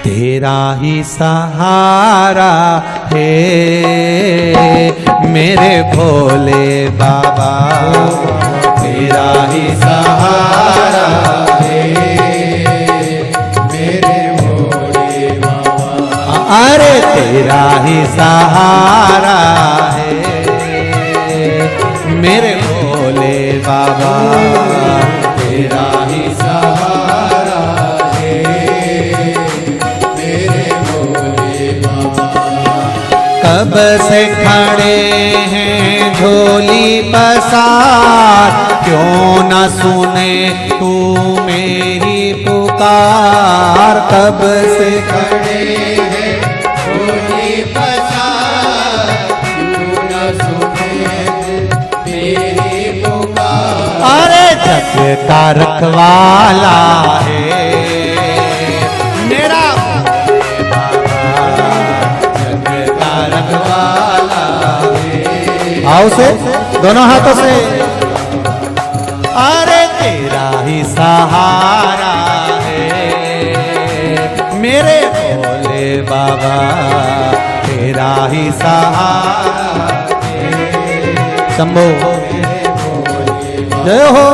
तेरा ही सहारा है मेरे भोले बाबा, तेरा ही सहारा है मेरे भोले बाबा। अरे तेरा ही सहारा है मेरे भोले बाबा, तेरा ही सहारा है मेरे भोले बाबा। कब से खड़े हैं झोली पसार, क्यों न सुने तू मेरी पुकार। कब से खड़े हैं झोली पसार, क्यों न सुने मेरी पुकार। अरे जग का रखवाला है मेरा भोले बाबा, जग का रखवाला है। आओ से दोनों हाथों से। अरे तेरा ही सहारा है मेरे भोले बाबा, तेरा ही सहारा है। शंभो जय हो।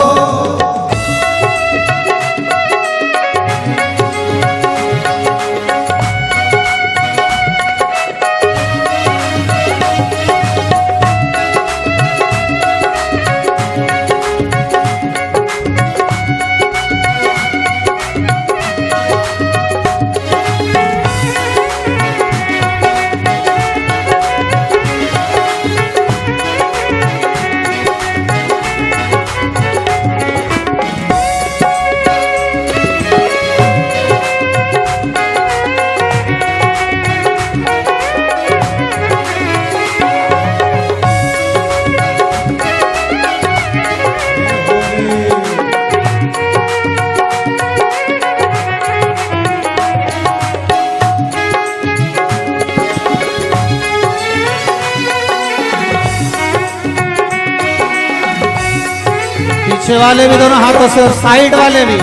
पीछे वाले भी दोनों हाथों से और साइड वाले भी।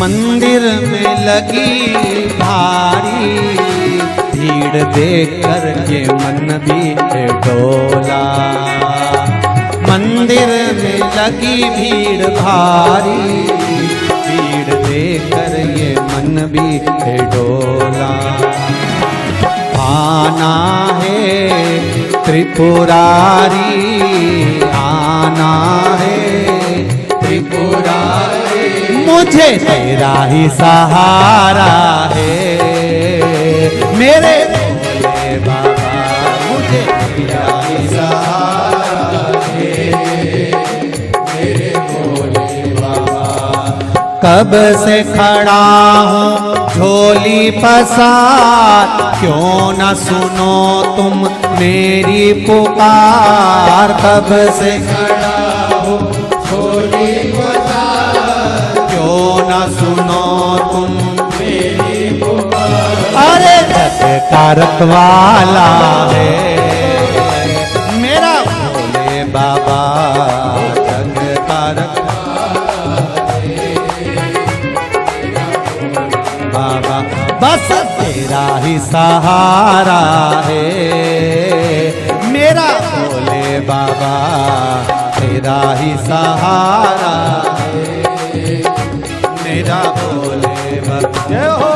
मंदिर में लगी भारी भीड़ देखकर ये मन भी है डोला। मंदिर में लगी भीड़ भारी, भीड़ देखकर ये मन भी है डोला। आना है त्रिपुरारी, आना है त्रिपुरारी, मुझे तेरा ही सहारा है मेरे भोले बाबा, मुझे तेरा ही सहारा है मेरे भोले बाबा। कब से खड़ा हूँ झोली पसार, क्यों न सुनो तुम मेरी पुकार। कब से खड़ा हूँ झोली पसार, क्यों न सुनो तुम मेरी पुकार। अरे जग का रखवाला है मेरा भोले बाबा, जग का रखवाला है बाबा। बस तेरा ही सहारा है मेरा भोले बाबा, तेरा ही सहारा है मेरा भोले बाबा। जय हो।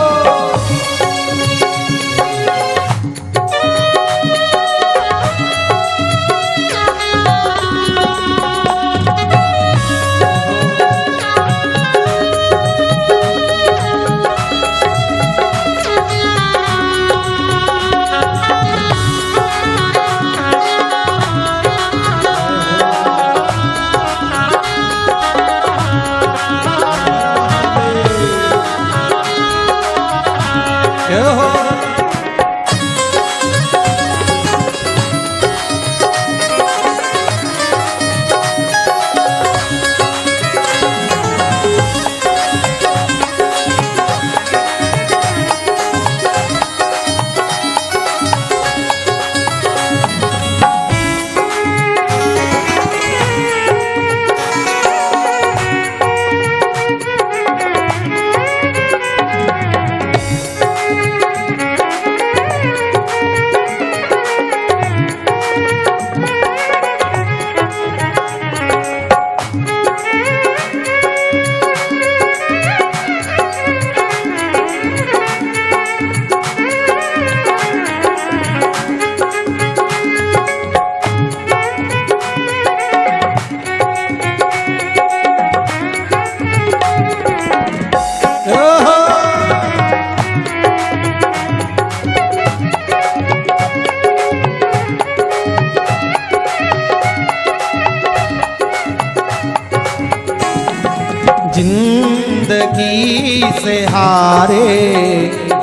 जिंदगी से हारे,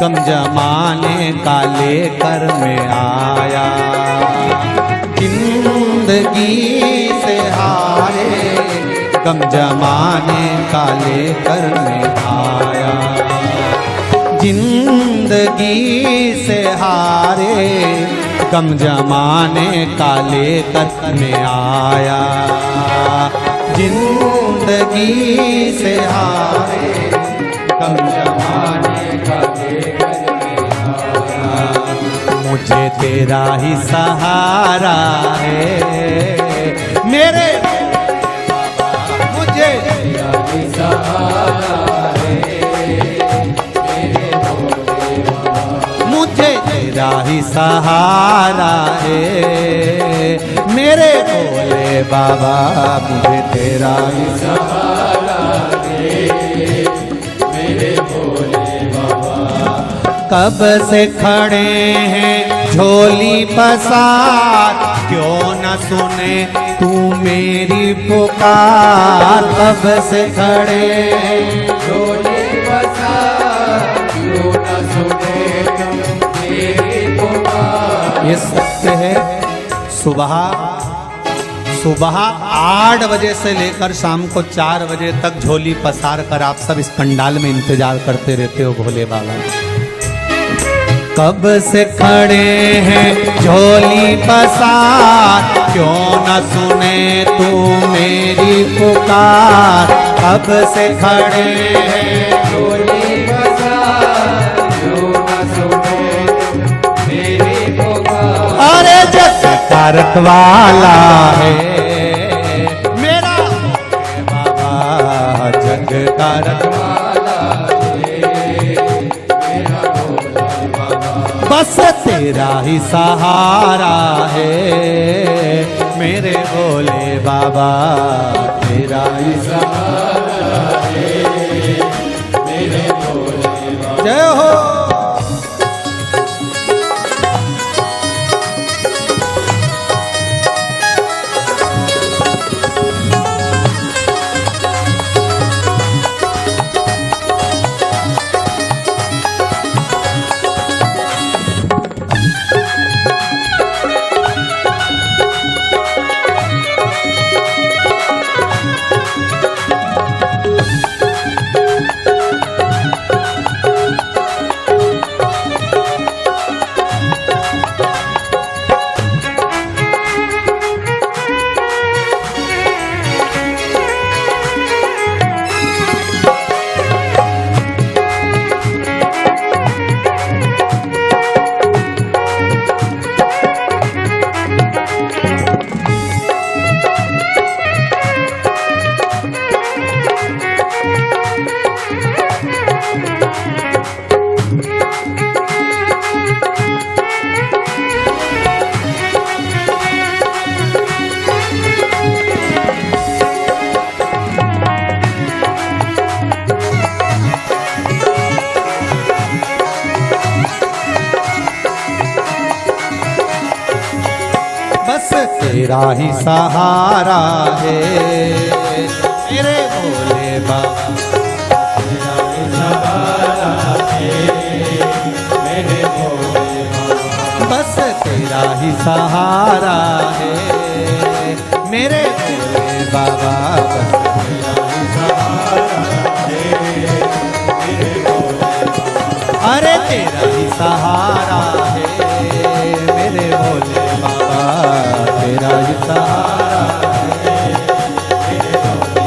गम जमाने का लेकर मैं आया। जिंदगी से हारे, गम जमाने का लेकर मैं आया। जिंदगी से हारे, गम जमाने का लेकर मैं आया। जिंदगी से हारे, गम जमाने का लेकर मैं आया। मुझे तेरा ही सहारा है मेरे, मुझे तेरा ही सहारा है मेरे भोले बाबा। मुझे तेरा ही सहारा है मेरे भोले बाबा। मुझे तेरा ही सहारा है मेरे भोले बाबा। कब से खड़े हैं झोली पसार, क्यों न सुने तू मेरी पुकार। कब से खड़े हैं झोली पसार, क्यों न सुने तू मेरी पुकार। ये सत्य है। सुबह 8 बजे से लेकर शाम को 4 बजे तक झोली पसार कर आप सब इस पंडाल में इंतजार करते रहते हो भोले बाबा। कब से खड़े हैं झोली पसार, क्यों न सुने तू मेरी पुकार। कब से खड़े हैं झोली पसार, क्यों न सुने तू मेरी पुकार। अरे जग का रखवाला है मेरा बाबा, जग का रखवाला है मेरा भोले बाबा। बस तेरा ही सहारा है मेरे भोले बाबा। तेरा ही सहारा है मेरे भोले बाबा। जय हो। तेरा ही सहारा है मेरे भोले बाबा। तेरा ही सहारा है मेरे भोले बाबा। बस तेरा ही सहारा है मेरे भोले बाबा। बस तेरा ही सहारा है मेरे भोले बाबा। अरे तेरा ही सहारा है मेरे भोले बाबा। तेरा ही सहारा है मेरे भोले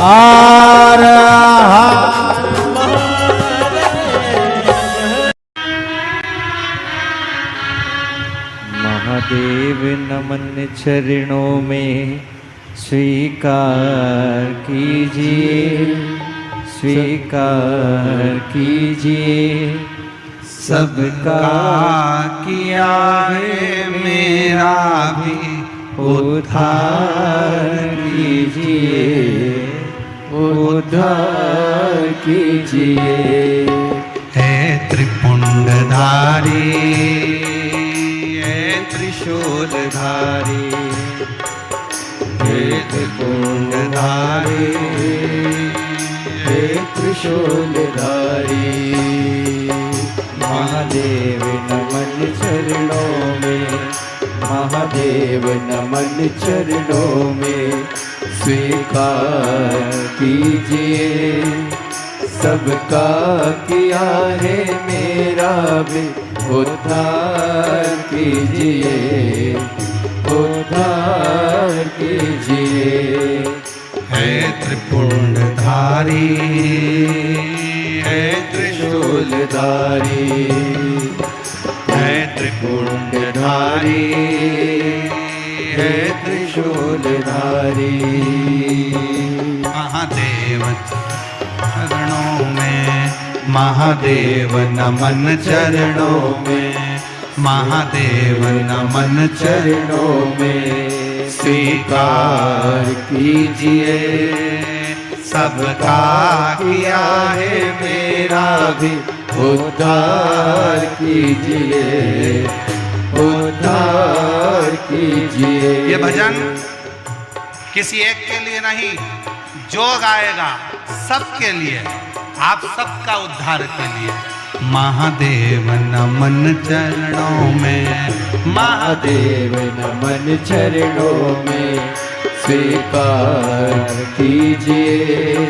महादेव नमन चरणों में स्वीकार कीजिए, स्वीकार कीजिए। सबका किया है मेरा भी उद्धार कीजिए, उद्धार कीजिए। है त्रिपुंडधारी, है त्रिशूलधारी, हे त्रिपुंडधारी, हे त्रिशूलधारी। महादेव नमन चरणों में, महादेव नमन चरणों में, स्वीकार कीजिए सबका किया है मेरा भी उद्धार कीजिए, उद्धार कीजिए। है त्रिपुंडधारी, है त्रिशूलधारी, है त्रिपुंडधारी, है त्रिशूलधारी। महादेव चरणों में, महादेव नमन चरणों में, महादेव नमन चरणों में, स्वीकार कीजिए सबका किया है मेरा भी उद्धार कीजिए, उद्धार कीजिए। ये भजन किसी एक के लिए नहीं, जो गाएगा सबके लिए, आप सबका उद्धार के लिए। महादेव नमन चरणों में, महादेव नमन चरणों में, स्वीकार कीजिए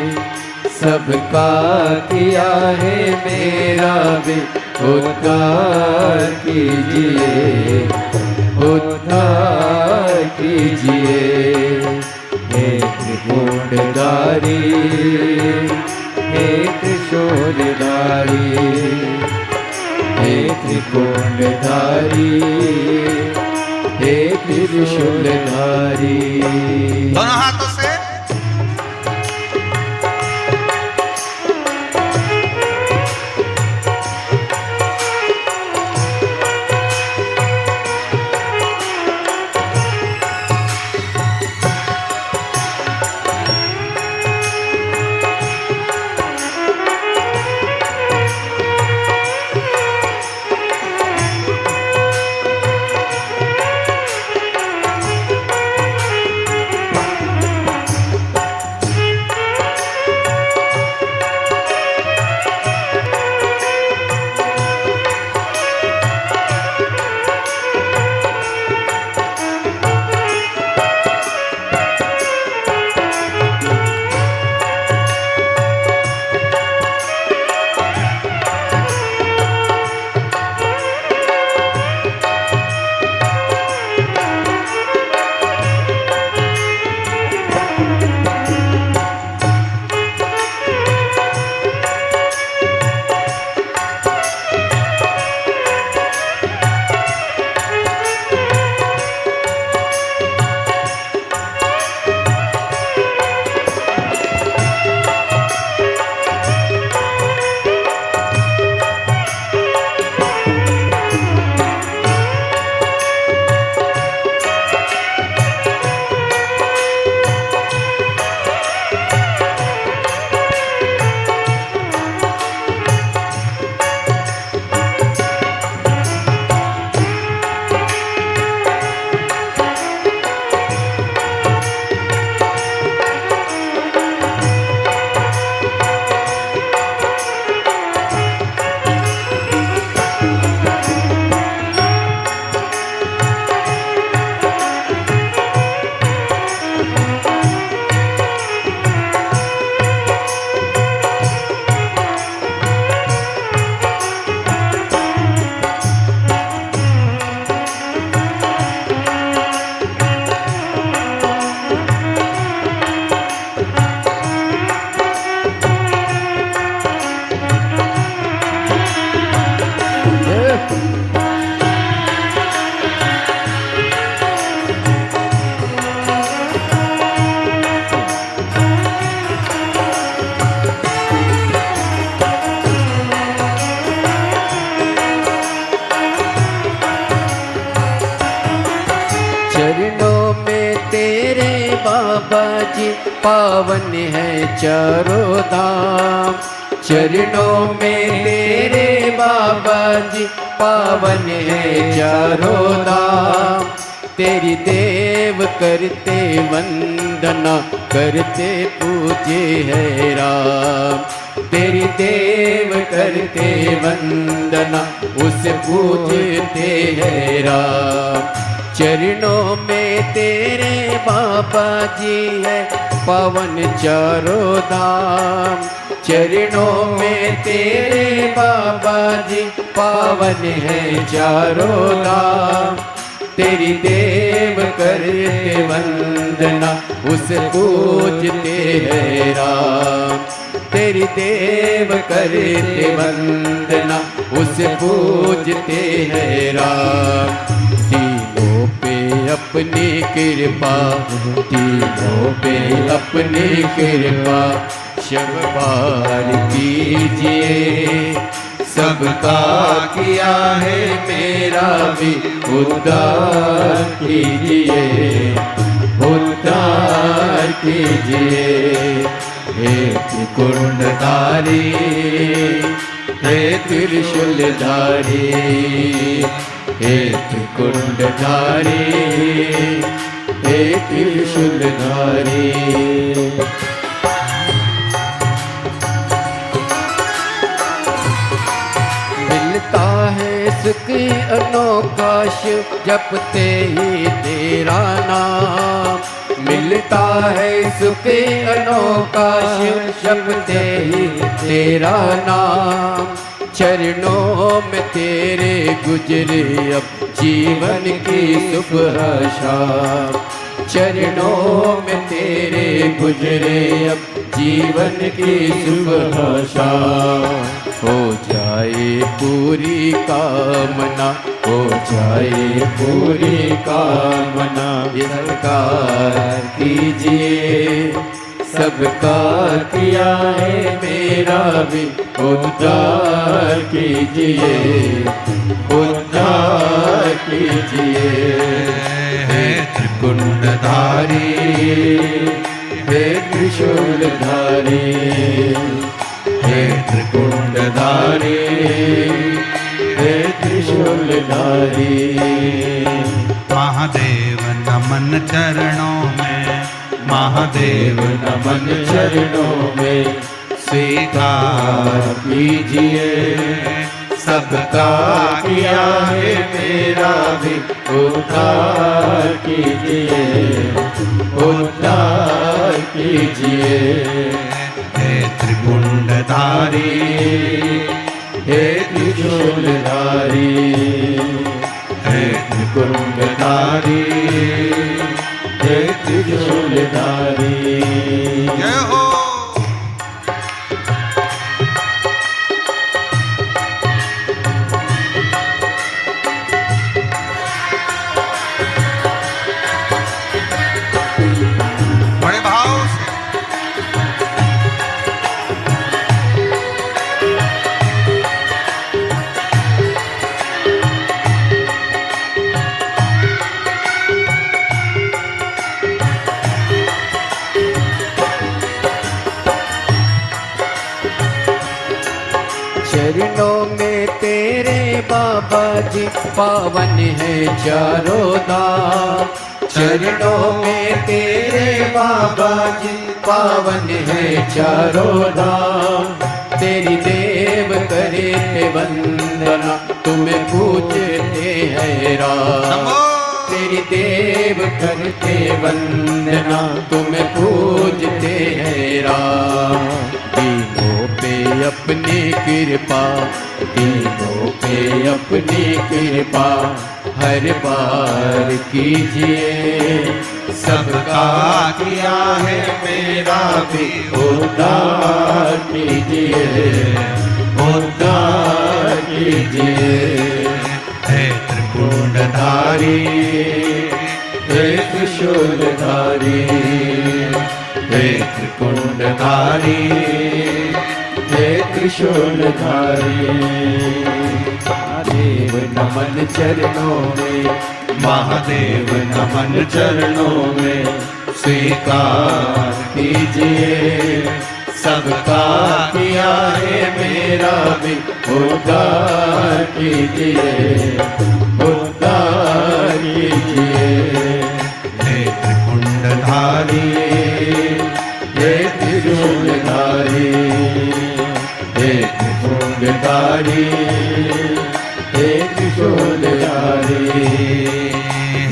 सबका किया है मेरा भी उद्धार कीजिए, उद्धार कीजिए। हे त्रिपुंडधारी, हे त्रिशूलधारी, हे त्रिपुंडधारी, हे त्रिशूलधारी। दोनों हाथों से बाबा जी पावन है चारों धाम, चरणों में तेरे बाबा जी पावन है चारों धाम। तेरी देव करते वंदना करते पूजे है राम, तेरी देव करते वंदना उसे पूजते हैं राम। चरणों में तेरे बाबा जी है पावन चारों धाम। चरणों में तेरे बाबा जी पावन है चारों धाम। तेरी देव करते वंदना उसे पूजते हैं राम। तेरी देव करते वंदना उसे पूजते हैं राम। तीनों पे अपनी कृपा, तीनों पे अपनी कृपा शब्बार कीजिए। सबका किया है मेरा भी उद्धार कीजिए, उद्धार कीजिए। हे त्रिकुंडधारी, हे त्रिशूलधारी, हे त्रिकुंडधारी, हे त्रिशूलधारी। मिलता है सुख अनोखा शिव जपते ही तेरा नाम। मिलता है सुख अनोखा शिव जपते ही तेरा नाम। चरणों में तेरे गुजरे अब जीवन की सुबह शाम। चरणों में तेरे गुजरे अब जीवन की सुबह शाम। हो जाए पूरी कामना, हो जाए पूरी कामना। सरकार कीजिए, सबका किया है मेरा भी उद्धार कीजिए, उद्धार कीजिए। हे त्रिकुंडधारी, हे त्रिशूलधारी, हे त्रिकुंडधारी, हे त्रिशूलधारी। महादेव नमन चरणों में, महादेव नमन चरणों में। स्वीकार कीजिए, सबका किया है मेरा भी उद्धार कीजिए, उद्धार कीजिए। हे त्रिकुंडधारी, हे त्रिशूलधारी, हे त्रिकुंडधारी, हे त्रिशूलधारी। जय हो। बड़े भाव से चरणों में तेरे बाबा जी पावन है चारों धाम। चरणों में तेरे बाबा जी पावन है चारों धाम। तेरी देव करे वंदना तुम्हें पूजते हैं राम। तेरी देव करते वंदना तुम्हें पूजते हैं राम। तीनों पे अपनी कृपा, तीनों पे अपनी कृपा हर बार कीजिए। सबका किया है मेरा भी उद्धार कीजिए, उद्धार कीजिए। हे त्रिकुंडधारी, हे त्रिशूलधारी, हे त्रिकुंडधारी, हे त्रिशूलधारी। महादेव नमन चरणों में, महादेव नमन चरणों में। स्वीकार कीजिए, सबका किया है मेरा भी उद्धार कीजिए, उद्धार कीजिए। हे त्रिकुंडधारी, हे त्रिशूलधारी, धारी, हे त्रिशूलधारी,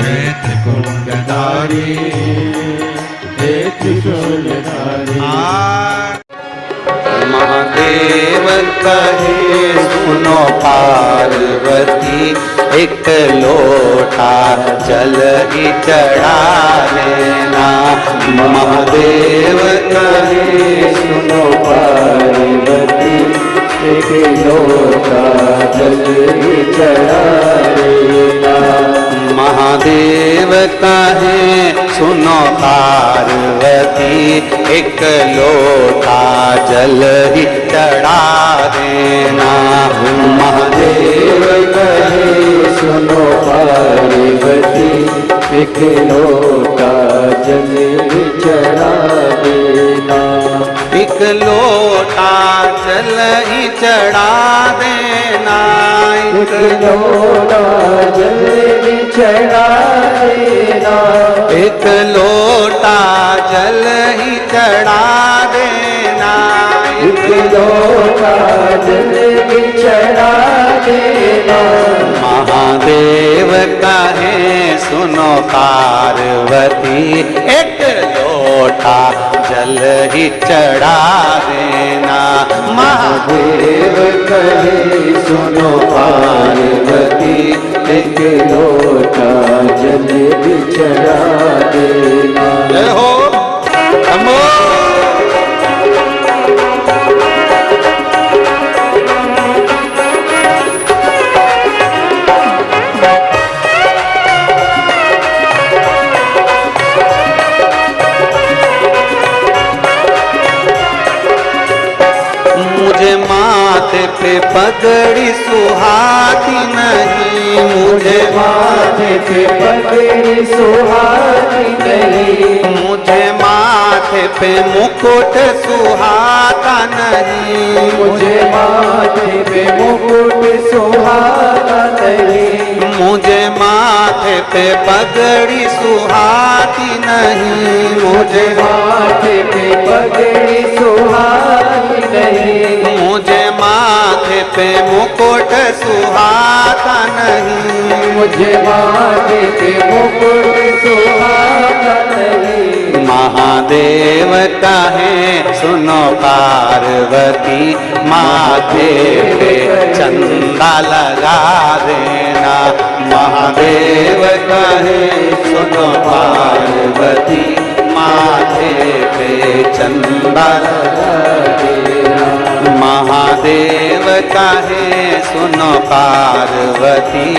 हे त्रिकुंडधारी, हे त्रिशूलधारी। महादेव कहे सुनो पार्वती, एक लोटा जल ही चढ़ा लेना। महादेव कहे सुनो पार्वती, एक लोटा जल ही चढ़ा लेना। महादेव कहे सुनो पार्वती, एक लोटा जल ही चढ़ा देना। महादेव कहे सुनो पार्वती, एक लोटा जल ही चढ़ा देना। एक लोटा जल ही चढ़ा देना। एक लोटा जल ही चढ़ा देना। एक लोटा जल ही चढ़ा देना। एक लोटा जल ही चढ़ा देना। महादेव कहे सुनो पार्वती, एक लोटा जल ही चढ़ा देना। महादेव कहे सुनो पार्वती, एक लोटा जल ही चढ़ा देना। जय हो नमो। मुझे माथे पे पगड़ी सुहाती नहीं। मुझे माथे पे पगड़ी सुहाती नहीं। मुझे माथे पे मुकुट सुहाता नहीं। मुझे माथे पे मुकुट सुहाता नहीं। मुझे माथे पे पगड़ी सुहाती नहीं। मुझे माथे पे पगड़ी सुहाती नहीं। मुझे माथे पे मुकुट सुहाता नहीं। मुझे माथे पे मुकुट सुहाता नहीं। महादेव कहे सुनो पार्वती, माथे पे चंदा लगा देना। महादेव कहे सुनो पार्वती, माथे पे चंदा लगा देना। महादेव कहे सुनो पार्वती,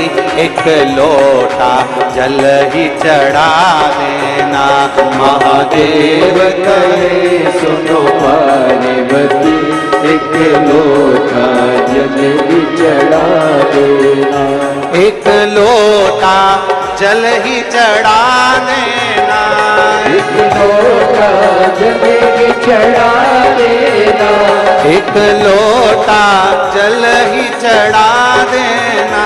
एक लोटा जल ही चढ़ा देना। महादेव कहे सुनो पार्वती, एक लोटा जल ही चढ़ा देना। एक लोटा जल ही चढ़ा देना। एक लोटा जल ही चढ़ा देना। एक लोटा जल ही चढ़ा देना।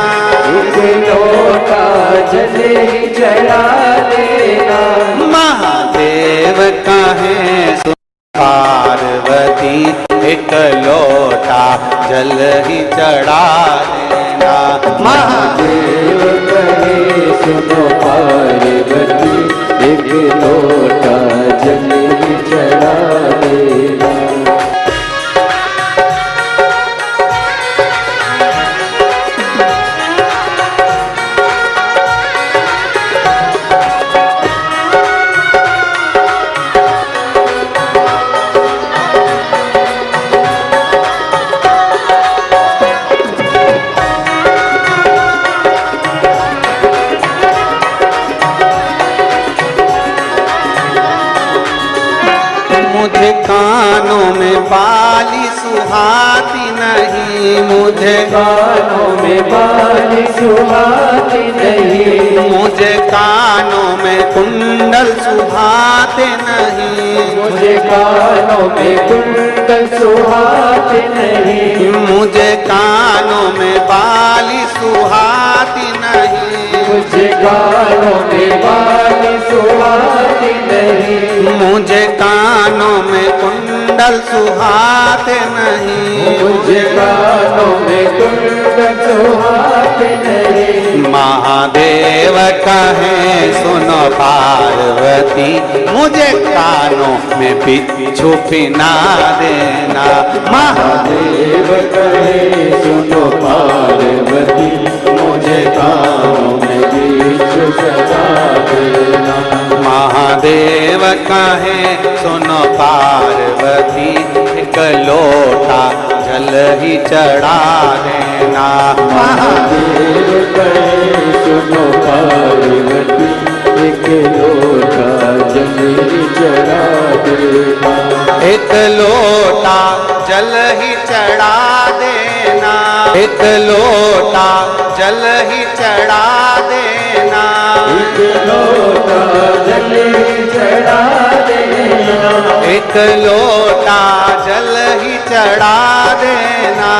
एक लोटा जल ही चढ़ा देना। महादेव कहे सुनो पार्वती, एक लोटा जल ही चढ़ा देना। महादेव कहे सुनो पार्वती, एक लोटा जल ही चढ़ा देना। मुझे कानों में बाली सुहाती नहीं। मुझे कानों में बाली सुहाती नहीं। मुझे कानों में कुंडल सुहाते नहीं। मुझे कानों में कुंडल सुहाते नहीं। मुझे कानों में बाली सुहाती नहीं। मुझे कानों में बाली सुहाती नहीं। मुझे कानों में कुंडल कुंडल सुहाते नहीं, मुझे कानों में कुंडल सुहाते नहीं। महादेव कहे सुनो पार्वती, मुझे कानों में बिच्छू पिना देना। महादेव कहे सुनो पार्वती, मुझे कानों में बिच्छू सजा देना। महादेव कहे सुनो पार्वती, एक लोटा जल ही चढ़ा देना। महादेव कहे सुनो पार्वती, एक लोटा जल ही चढ़ा देना। एक लोटा जल ही चढ़ा देना, एक लोटा जल ही चढ़ा देना। एक लोटा जल ही चढ़ा देना। एक लोटा जल ही चढ़ा देना।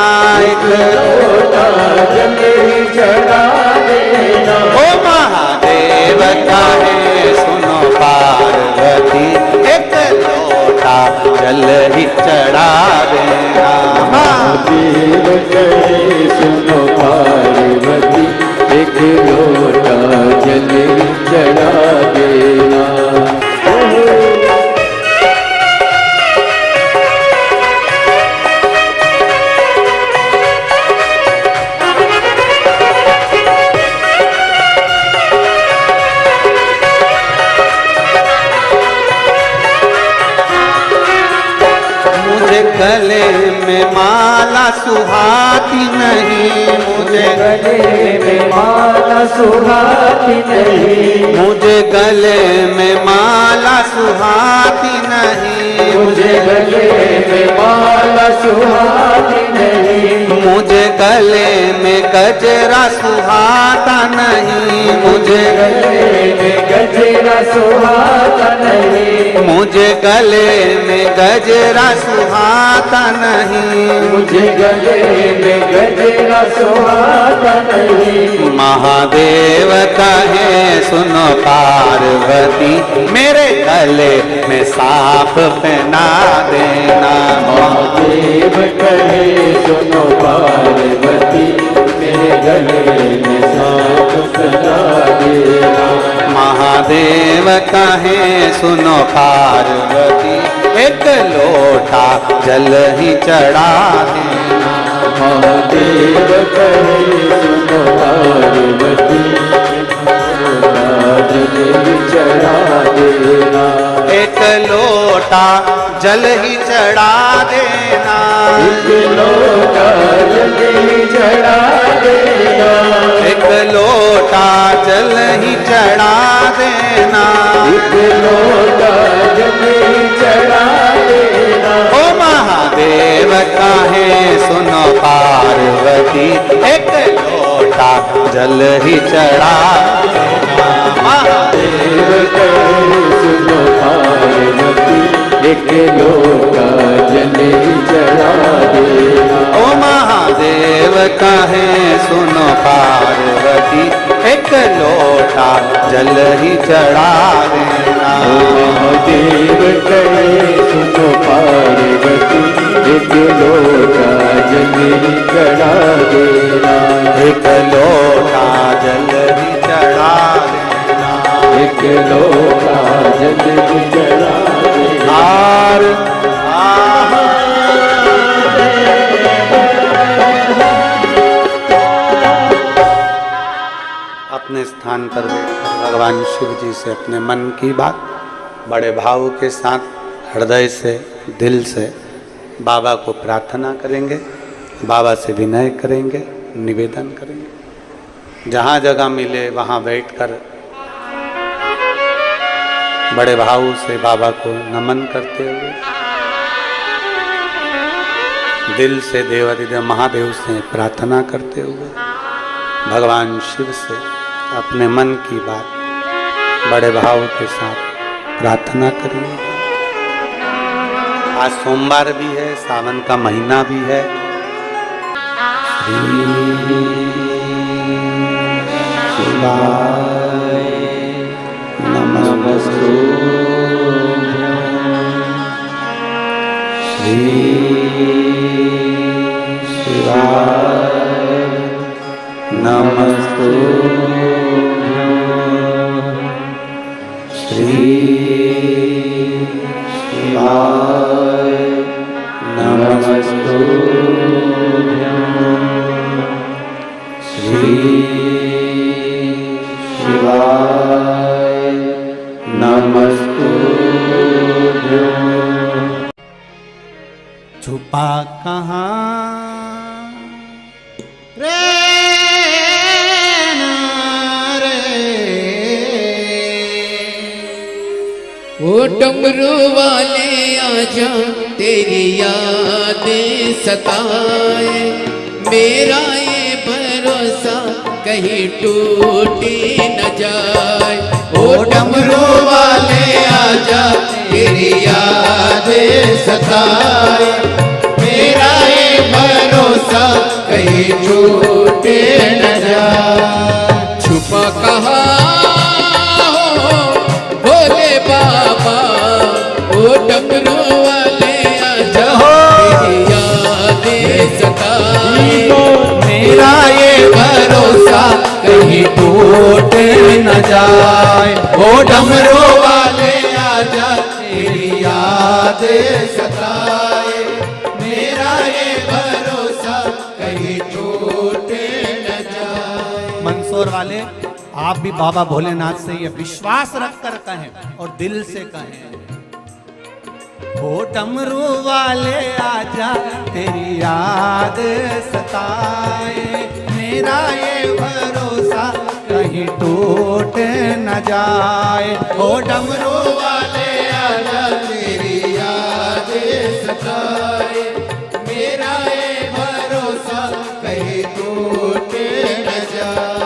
एक लोटा जल ही चढ़ा देना। ओ महादेव कहे सुनो पार्वती, एक लोटा जल ही चढ़ा देना। महादेव कहे सुनो पार्वती, एक लोटा जल ही चढ़ा देना। गले में माला सुहाती नहीं, मुझे गले में माला सुहाती नहीं। मुझे गले में माला सुहाती नहीं। मुझे गले में माला सुहाती नहीं। मुझे गले में गजरा सुहाता नहीं। मुझे गले में गजरा सुहाता नहीं। मुझे गले में गजरा सुहाता नहीं। मुझे गले में गजरा सुहाता नहीं। महादेव कहे सुनो पार्वती, मेरे गले में सांप पहना देना। महादेव कहे सुनो पार्वती, मेरे गले में सांप पहना देना। महादेव कहे सुनो पार्वती, एक लोटा जल ही चढ़ा देना। महादेव कहे सुनो पार्वती, जल ही चढ़ा देना। एक लोटा जल ही चढ़ा देना। एक लोटा जल ही चढ़ा देना। एक लोटा जल ही चढ़ा देना। एक लोटा जल ही चढ़ा देना। ओ महादेव कहे सुनो पार्वती, एक लोटा जल ही चढ़ा देना। महादेव कहे सुनो पार्वती, एक लोटा जल ही चढ़ा देना। ओ महादेव कहे सुनो पार्वती, एक लोटा जल ही चढ़ा देना। महादेव कहे सुनो पार्वती, एक लोटा जल ही चढ़ा देना। एक लोटा जल ही चढ़ा देना। एक लोटा जल ही चढ़ा देना। हार अपने स्थान पर बैठकर भगवान शिव जी से अपने मन की बात बड़े भाव के साथ हृदय से, दिल से बाबा को प्रार्थना करेंगे, बाबा से विनय करेंगे, निवेदन करेंगे। जहाँ जगह मिले वहाँ बैठकर बड़े भाव से बाबा को नमन करते हुए, दिल से देवाधिदेव महादेव से प्रार्थना करते हुए, भगवान शिव से अपने मन की बात बड़े भाव के साथ प्रार्थना करिए। आज सोमवार भी है, सावन का महीना भी है। शिवाय नमस्तु। श्री शिवाय नमस्तुभ्यं श्री शिवाय नमस्तुभ्यं। छुपा कहाँ रे ओ डमरू वाले आजा तेरी यादें सताए, मेरा ये भरोसा कहीं टूटे न जाए। ओ डमरू वाले आजा तेरी यादें सताए, मेरा ये भरोसा कहीं टूटे न जाए। छुपा कहाँ बाबा ओ डमरू वाले आजा तेरी यादें सताए, मेरा ये भरोसा कहीं टूटे न जाए। ओ डमरू वाले आजा तेरी यादें सताए, मेरा ये भरोसा कहीं टूटे न जाए। मंदसौर वाले आप भी बाबा भोलेनाथ से ये विश्वास रख कर कहें और दिल से कहें, ओ डमरू वाले आजा तेरी याद सताए, मेरा ये भरोसा कहीं टूट न जाए। ओ डमरू वाले आजा तेरी याद सताए, मेरा ये भरोसा कहीं टूट न जाए।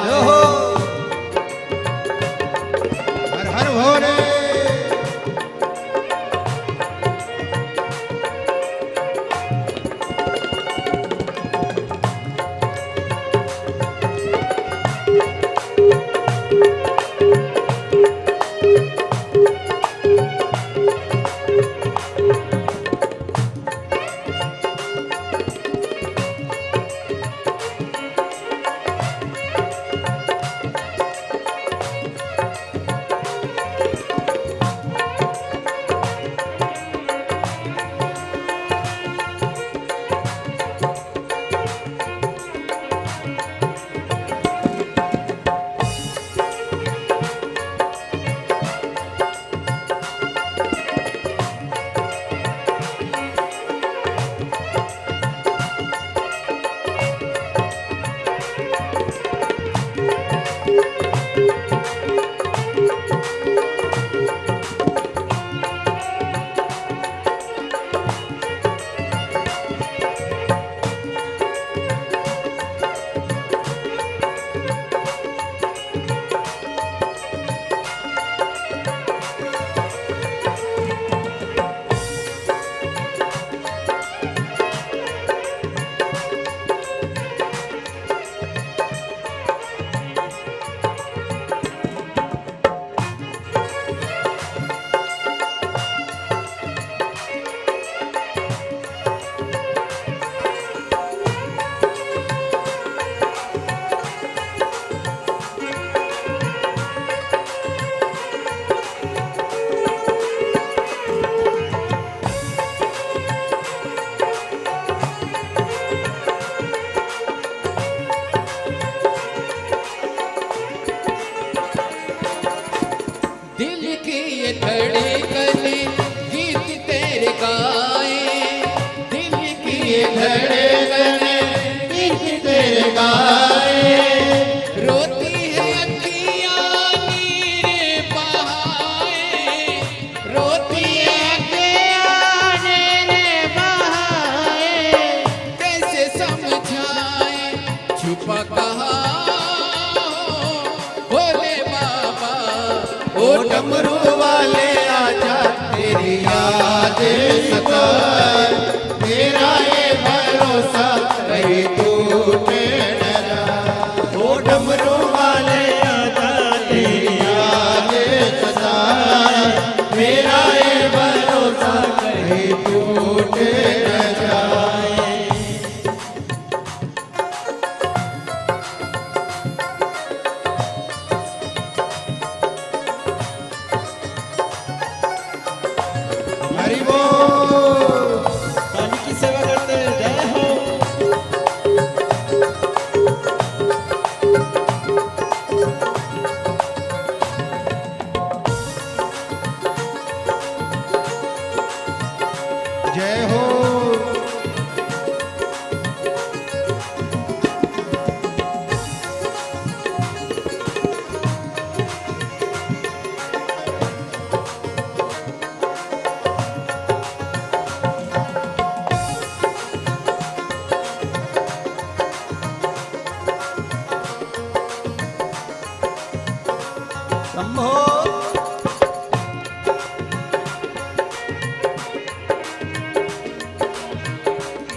शंभो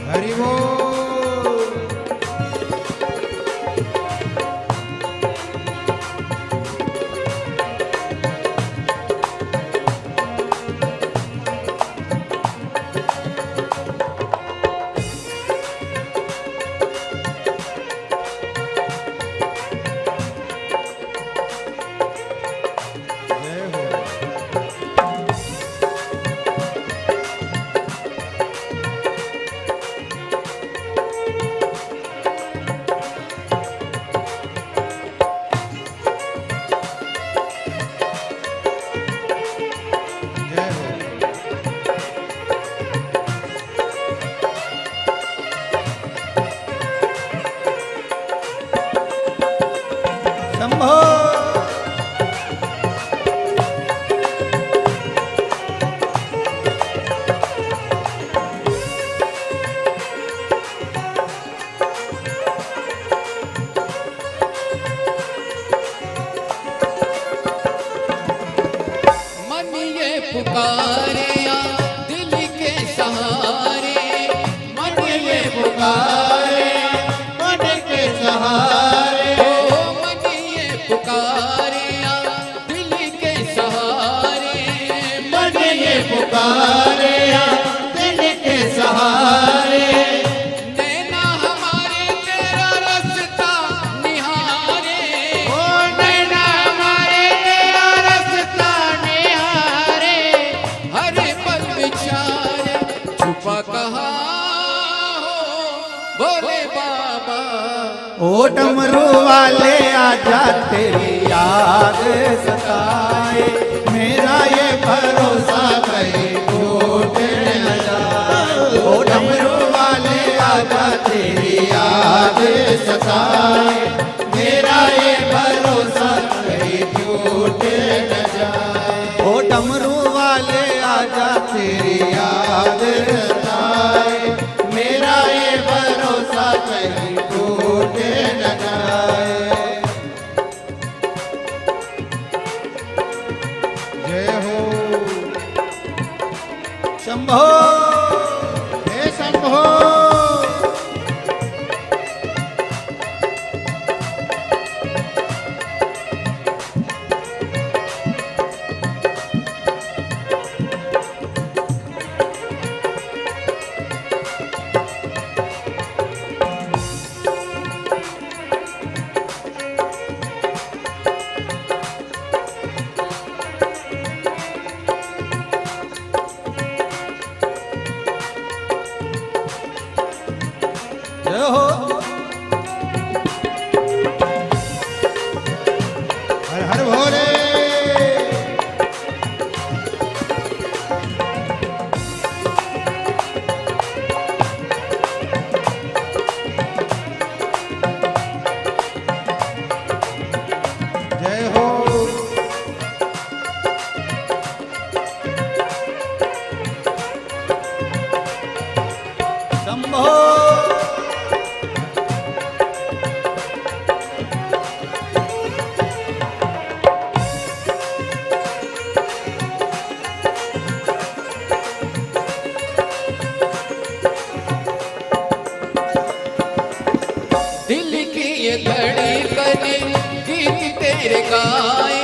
हरि बोल। शंभो मन ये पुकारे दिल के सहारे, मन ये पुकारे मन के सहारे, ओ मन ये पुकारे दिल के सहारे, मन ये पुकारे दिल के सहारे। नैना हमारे तेरा रास्ता निहारे, ओ नैना हमारे तेरा रास्ता निहारे, हर पल विचारे छुपा कहाँ हो भोले बाबा। ओ डमरू वाले आजा तेरी याद सताए, मेरा ये भरोसा कहीं टूट न जाए। ओ डमरू वाले आजा तेरी याद सताए, मेरा ये भरोसा कहीं टूट न जाए। ओ डमरू वाले आजा तेरी याद सताए, मेरा ये भरोसा कहीं टूट न जाए। जय हो शंभो हे शंभो। जय हो हर हर भोले। जय हो शंभो दिल की ये धड़कन गीत तेरे गाए,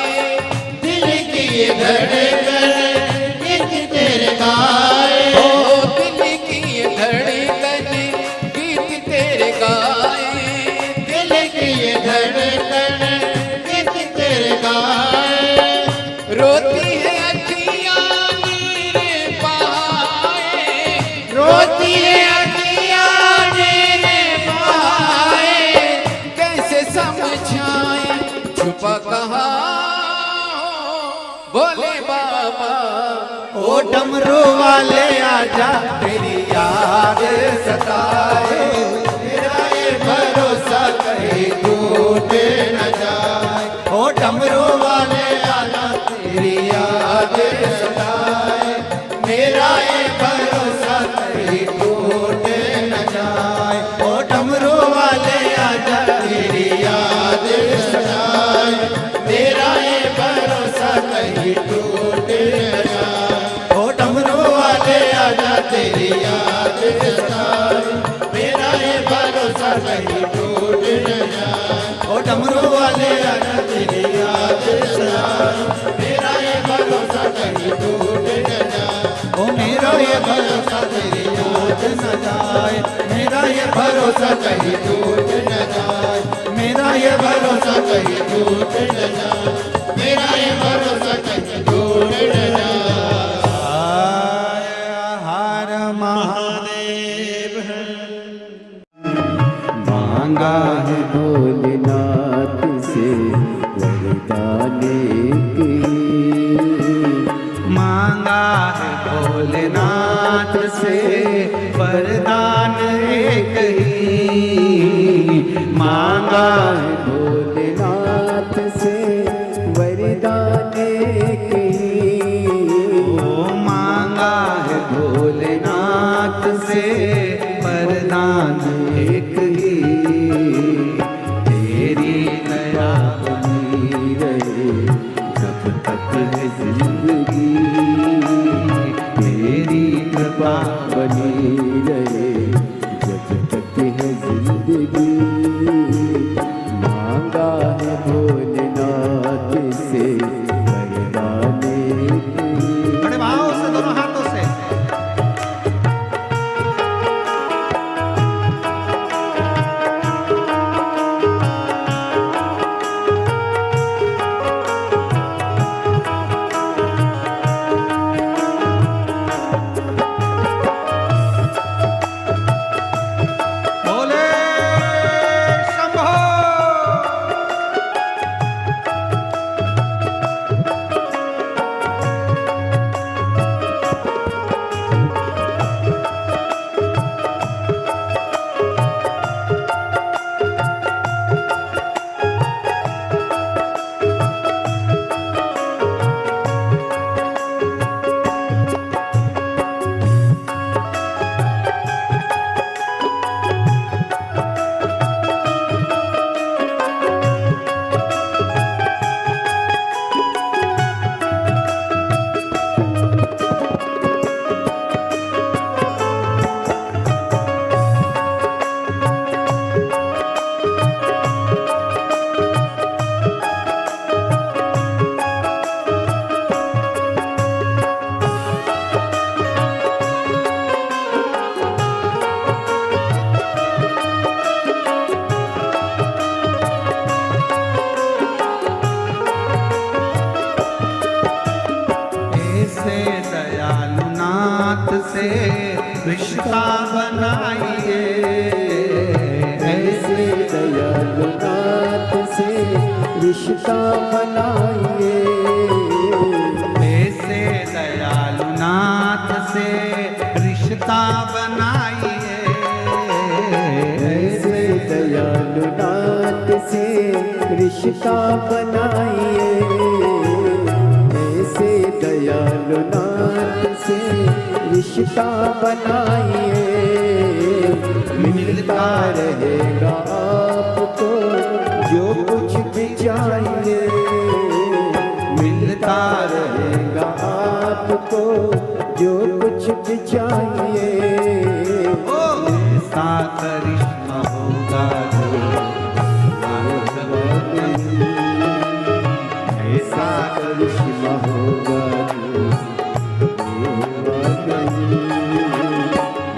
दिल की ये धड़कन गीत तेरे गाए, ओ दिल की ये धड़कन गीत तेरे गाए, दिल की ये धड़कन गीत तेरे गाए। रोती है अखियाँ नीर बहाए, रोती है अखियाँ नीर बहाए, कैसे समझाए छुपा कहाँ हो भोले बाबा। ओ डमरू वाले आजा तेरी याद सताए, मेरा ये भरोसा कहीं टूट न जाए। ओ डमरू वाले आजा तेरी याद सताए, मेरा ये भरोसा कहीं टूट न जाए। ओ डमरू वाले आजा तेरी याद सताए, मेरा ये भरोसा न जा, मेरा ये भरोसा कहीं टूट न जा। हर महादेव मांगा है भोलेनाथ से वरदान की, मांगा है भोलेनाथ से वरदान एक ही, मांगा है भोलेनाथ से वरदान की, ओ मांगा है भोलेनाथ से वरदान एक ही, तेरी दया बनी रहे जब तक है जिंदगी, तेरी कृपा बनी रहे जब तक है जिंदगी। मांगा है भोलेनाथ से वरदान की, बड़े भाव से दोनों हाथों से बोले शंभो। ऐसे दयालु नाथ से रिश्ता बनाइए, ऐसे दयालु नाथ से रिश्ता बनाइए, ऐसे दयालु नाथ से रिश्ता बनाइए, ऐसे दयालु नाथ से रिश्ता बनाइए, ऐसे दयालु नाथ से रिश्ता बनाइए। मिलता रहेगा आपको जो कुछ भी चाहिए, मिलता रहेगा आपको जो कुछ भी चाहिए। ऐसा करिश्मा होगा जो ऐसा करिश्मा होगा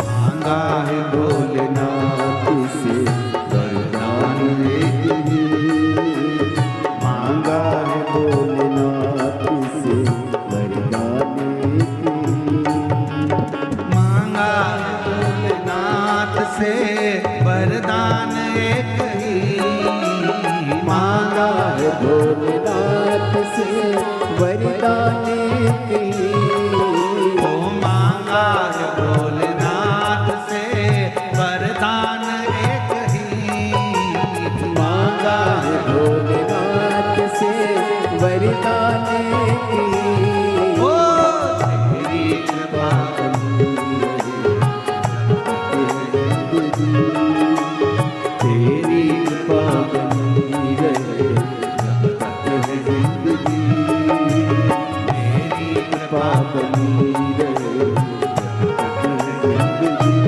मांगा है भोलेनाथ से वरदान एक ही, मांगा है भोलेनाथ से वरदान एक ही, मांगा है भोलेनाथ से वरदान एक ही, मांगा है भोलेनाथ से वरदान एक ही, ओ मांगा है भोलेनाथ से वरदान एक ही, मांगा है भोलेनाथ से वरदान एक ही। ओ तेरी कृपा तेरी कृपा बनी रहे जब तक है जिंदगी, तेरी कृपा बनी रहे जब तक है जिंदगी,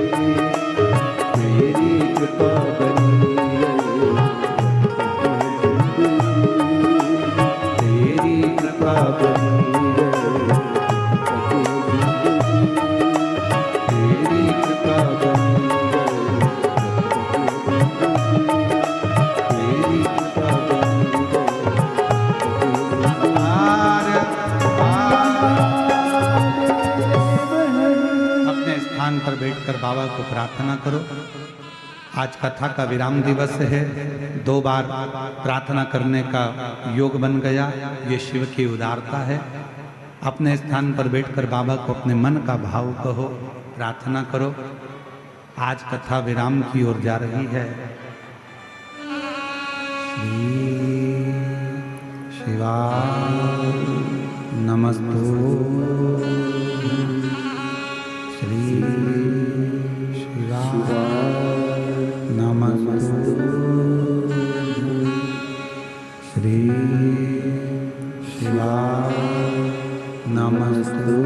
तेरी कृपा बनी रहे जब तक है जिंदगी, तेरी कृपा बनी रहे जब तक है जिंदगी, तेरी कृपा बनी रहे। बाबा को प्रार्थना करो। आज कथा का विराम दिवस है, 2 बार प्रार्थना करने का योग बन गया। ये शिव की उदारता है। अपने स्थान पर बैठकर बाबा को अपने मन का भाव कहो, प्रार्थना करो। आज कथा विराम की ओर जा रही है। श्री शिवाय नमस्तु, श्री शिवाय नमस्तु, श्री शिवाय नमस्तु,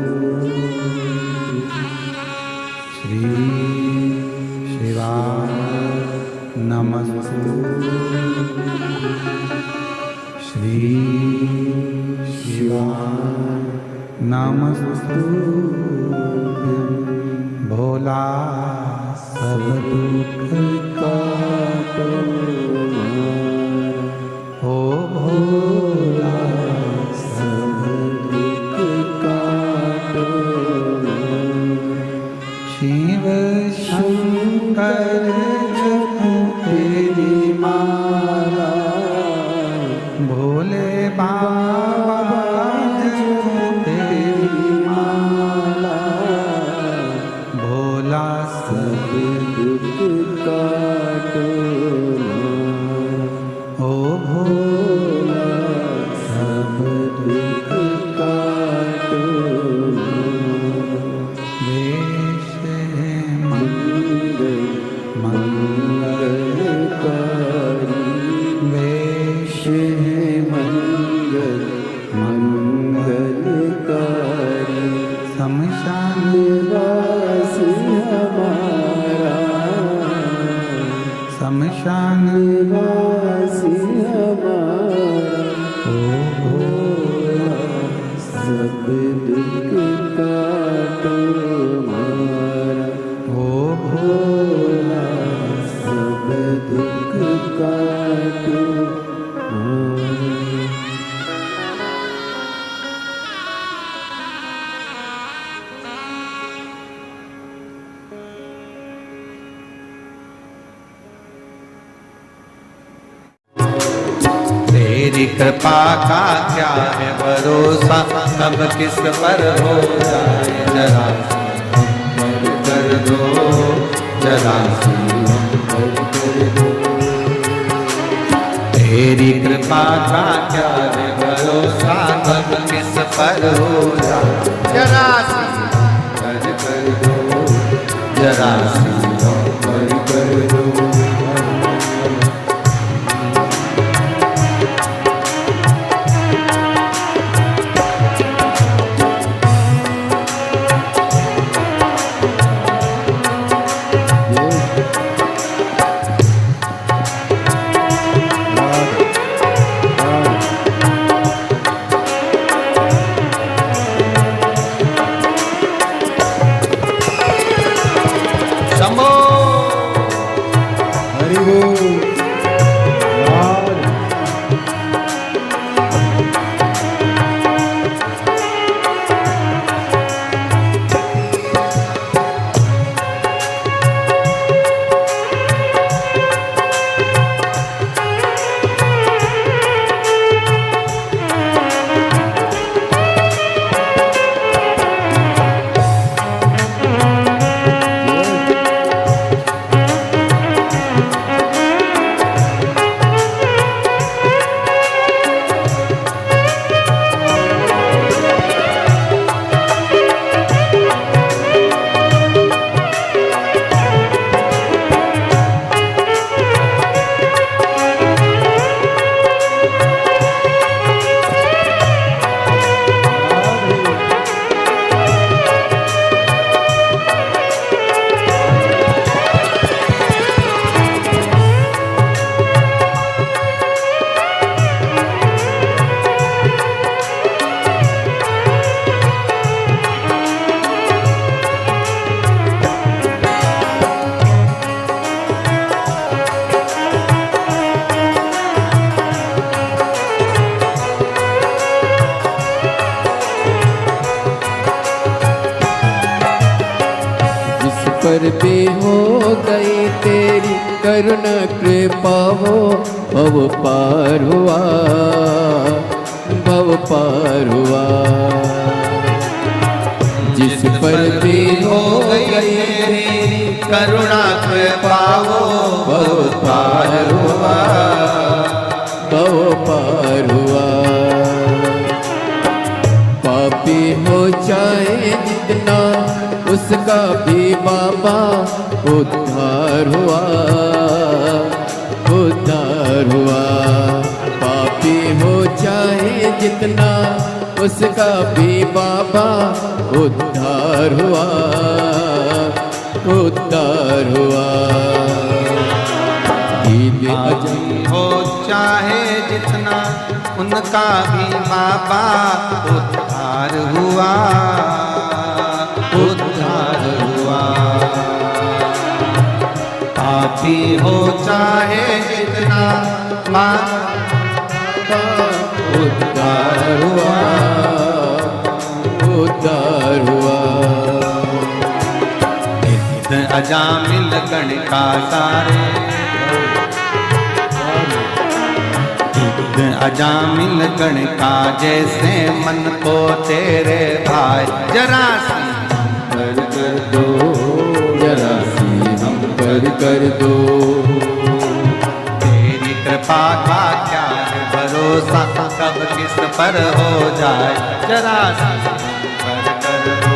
श्री शिवाय नमस्तु, श्री शिवाय नमस्तु। भोला सब दुख काटो, ओ भोला सब दुख काटो। शिव शंकर जपो तेरी माला, भोले बाबा जपो तेरी माला। भोला सब दुख काटो, ओ भोला सब दुख काटो। वेश है मंगल मंगलकारी, वेश है मंगल मंगलकारी। शमशान वास हमारा, शमशान वास हमारा। ओ भोला सब दुख काटो हमारा, ओ भोला सब दुख काटो हमारा। तेरी कृपा का क्या है भरोसा, कब किस पर हो जाए जरा कर दो, जरा कर दो। तेरी कृपा का क्या है भरोसा, कब किस पर हो जाए जरा कर दो, जरा कर दो। शंभो पर भी हो गई तेरी करुणा कृपा हो, भव पार हुआ, भव पार हुआ। जिस पर भी हो गई तेरी करुणा कृपा हो, भव पार हुआ, भव पार हुआ। पापी हो जाए जितना उसका भी बाबा उद्धार हुआ, उद्धार हुआ। पापी हो जाए जितना उसका भी बाबा उद्धार हुआ, उद्धार हुआ। ईद पापी हो चाहे जितना उनका भी बाबा उद्धार हुआ, उद्धार हुआ। पापी हो चाहे जितना बाबा उद्धार हुआ, उद्धार हुआ। अजामिल गण का सारे अजामिल गण का जैसे मन को तेरे भाई जरा सी पर कर दो, जरा सी हम पर कर दो। तेरी कृपा का क्या है भरोसा, कब किस पर हो जाए जरा सी पर कर दो,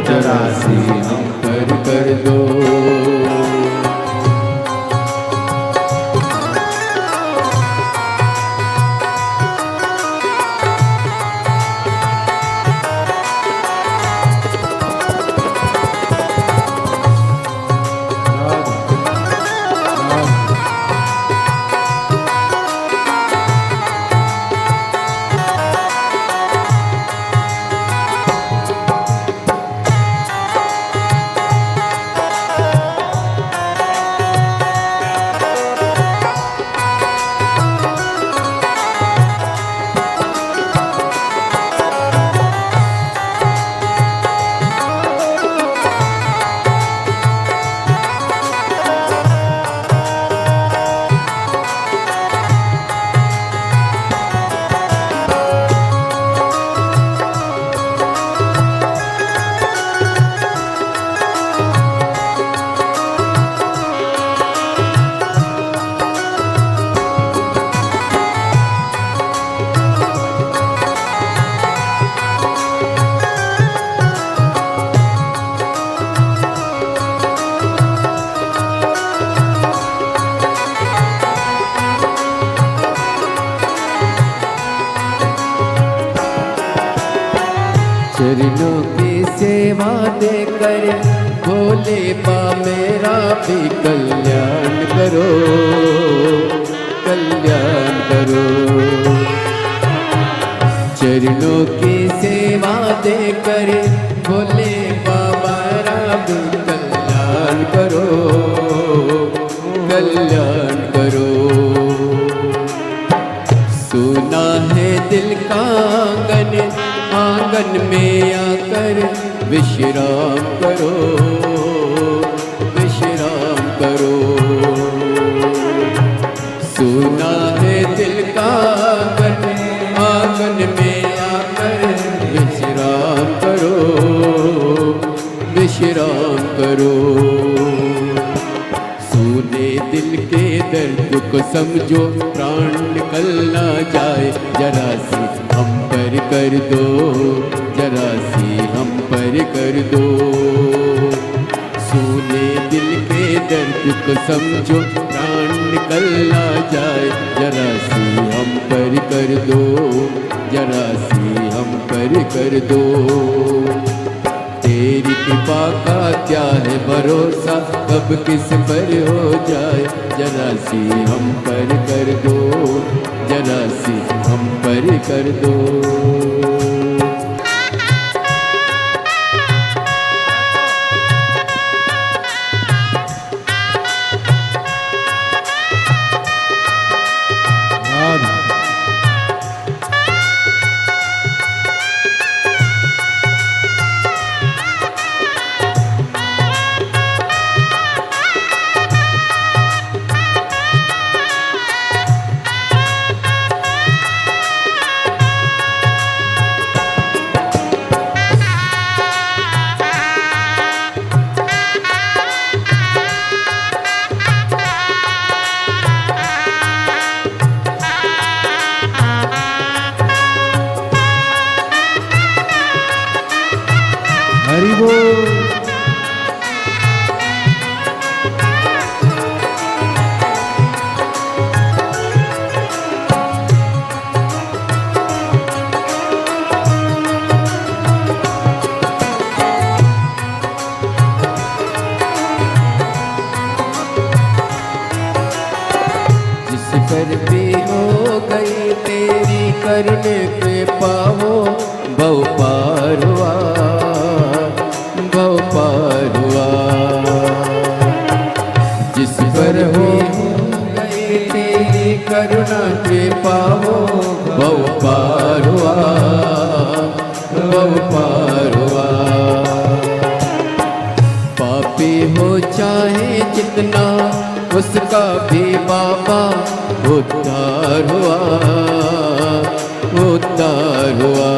जरा सी हम पर कर दो। चरणों की सेवा देकर भोले बा मेरा भी कल्याण करो, कल्याण करो। चरणों की सेवा देकर भोले बाबा मेरा भी कल्याण करो, कल्याण करो। सुना है दिल का आंगन, आंगन में आकर विश्राम करो, विश्राम करो। सुना है दिल का आंगन, आंगन में आकर विश्राम करो, विश्राम करो। सुने दिल के दर्द को समझो, प्राण निकल ना जाए, जरा सी हम पर कर दो, जरा सी हम पर कर दो। सुने दिल के दर्द को समझो, प्राण निकल ना जाए, जरा सी हम पर कर दो, जरा सी हम पर कर दो। तेरी कृपा का क्या है भरोसा, कब किस पर हो जाए, जरा सी हम पर कर दो, जरा सी हम पर कर दो। करने पे पावो भव पार हुआ, भव पार हुआ। जिस पर हो गए तेरी करुणा के पावो भव पार हुआ, भव पार हुआ। पापी हो चाहे जितना उसका भी बाबा उद्धार हुआ, उद्धार हुआ।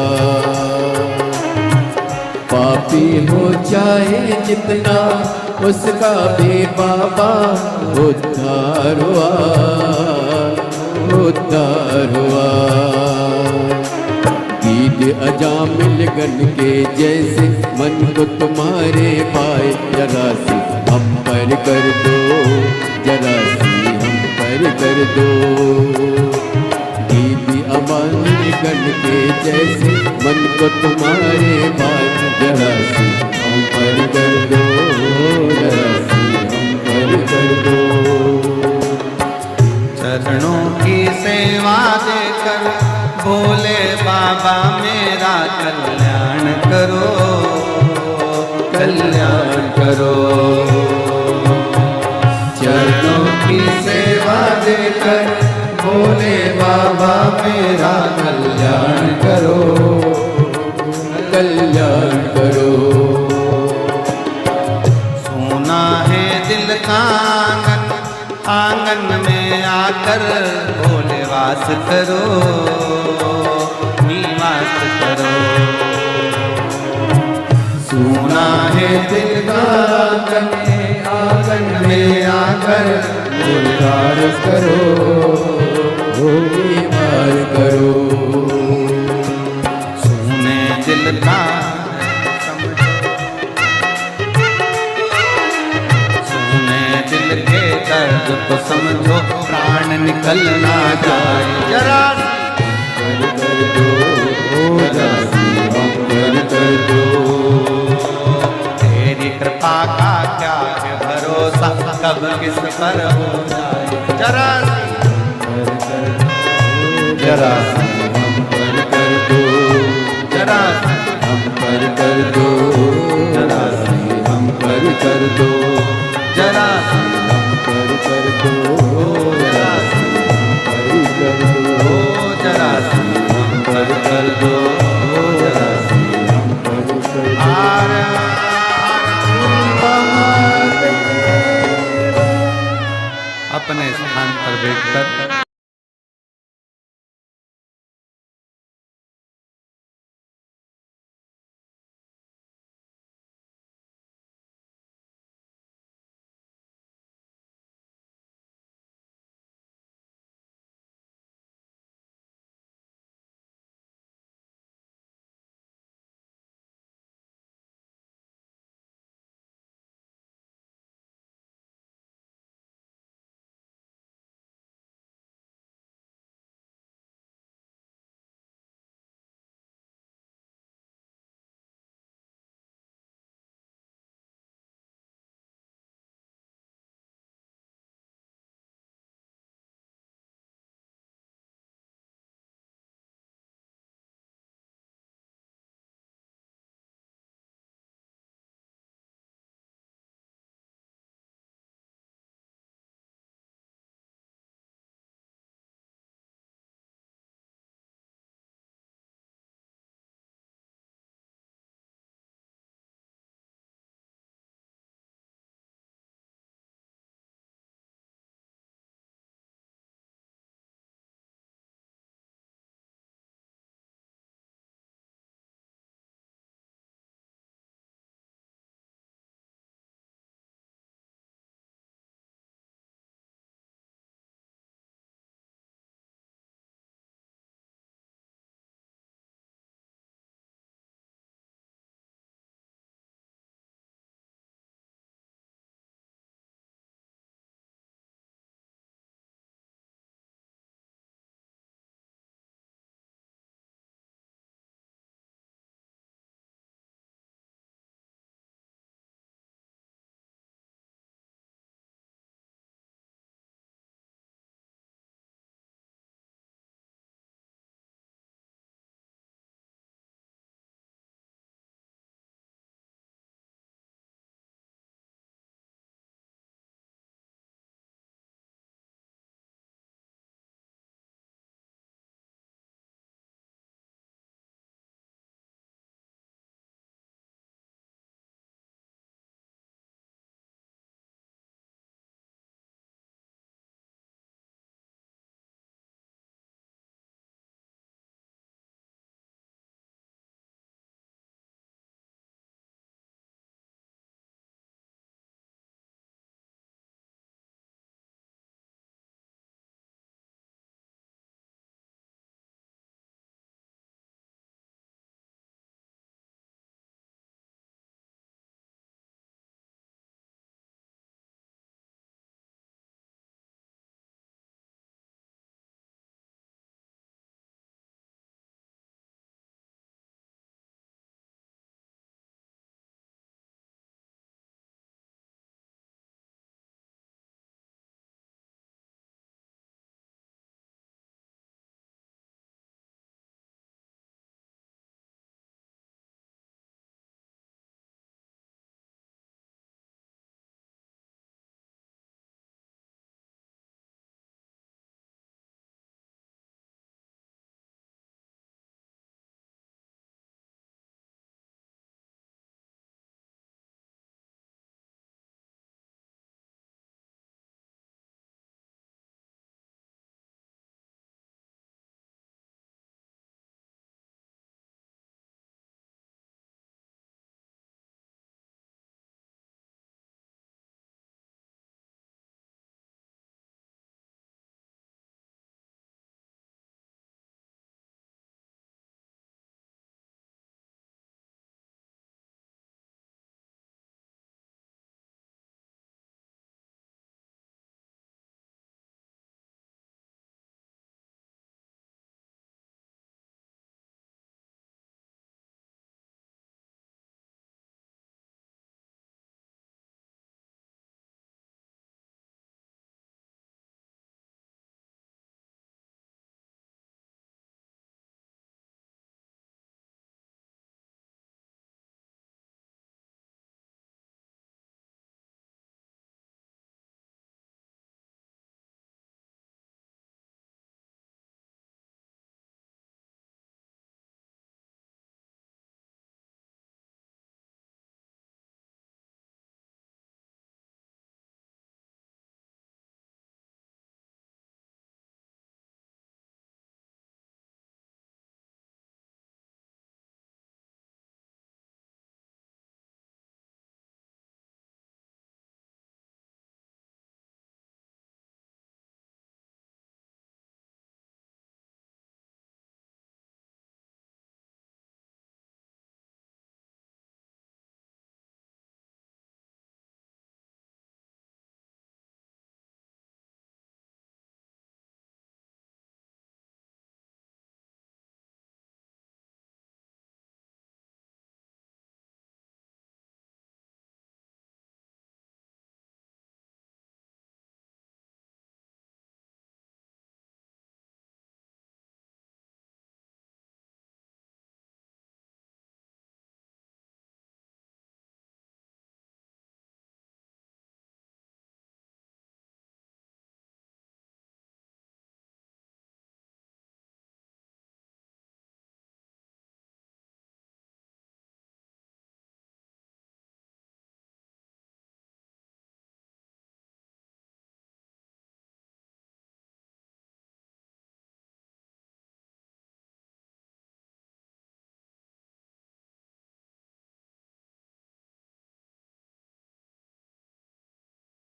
पापी हो चाहे जितना उसका भी बाबा उद्धार हुआ, उद्धार हुआ। गीत अजामिल गण के जैसे मन को तुम्हारे पाए, जरा सी हम पर कर दो, जरा सी हम पर कर दो। गीत अजामिल गण के जैसे मन को तुम्हारे पाए, जरा सी हम पर कर दो, जरा सी हम पर कर दो। चरणों की सेवा देकर भोले बाबा मेरा कल्याण करो, कल्याण करो। चरणों की सेवा देकर भोले बाबा मेरा कल्याण करो, कल्याण करो। सोना है दिल का आंगन, आंगन में आकर भोले वास करो, निवास करो। सोना है दिल का आंगन, आंगन में आकर भोले वास करो, निवास करो। सोने दिल का दिल के दर्द को समझो, प्राण निकल ना जाए। जरा कर दो, जरा सी हम कर दो। तेरी कृपा का क्या है भरोसा, कब किस पर हो जाए। जरा जरा सी